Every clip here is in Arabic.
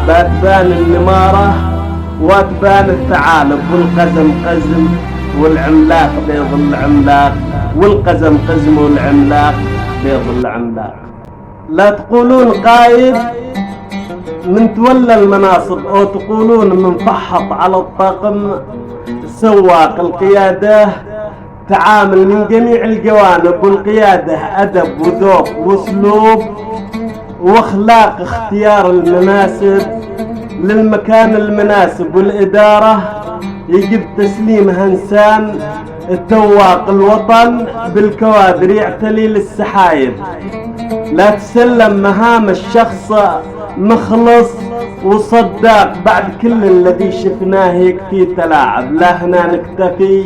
باتبان النمارة وتبان الثعالب، والقزم قزم والعملاق بيظل عملاق، والقزم قزم والعملاق بيظل عملاق. لا تقولون قايد من تولى المناصب، او تقولون من فحط على الطاقم سواق القيادة، تعامل من جميع الجوانب، والقيادة أدب وذوق واسلوب واخلاق، اختيار المناسب للمكان المناسب، والإدارة يجب تسليمها إنسان التواق الوطن بالكوادر يعتلي للسحاير. لا تسلم مهام الشخص مخلص وصداق، بعد كل الذي شفناه يكفي تلاعب. لا هنا نكتفي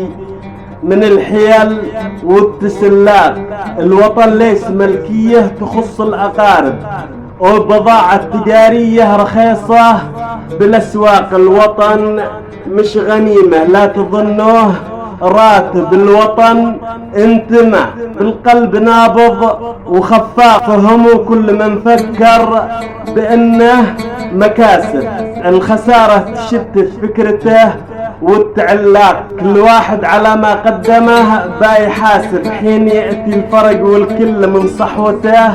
من الحيل والتسلاق، الوطن ليس ملكية تخص الأقارب أو بضاعة تجارية رخيصة بالأسواق. الوطن مش غنيمة لا تظنوه راتب، الوطن انتمى بالقلب نابض وخفاق، فهموا كل من فكر بأنه مكاسب. الخسارة تشتت فكرته والتعلاق، كل واحد على ما قدمه بايحاسب، حين يأتي الفرق والكل من صحوته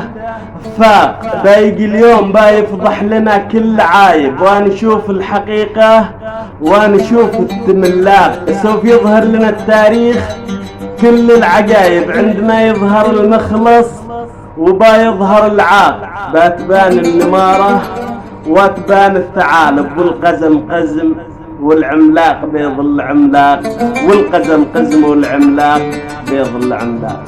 فاق. بايجي اليوم بايفضح لنا كل عايب، ونشوف الحقيقة ونشوف التملاق. سوف يظهر لنا التاريخ كل العجائب عندما يظهر المخلص وبايظهر العاق. باتبان النمارة وتبان الثعالب، والقزم قزم والعملاق بيظل عملاق، والقزم قزم والعملاق بيظل عملاق.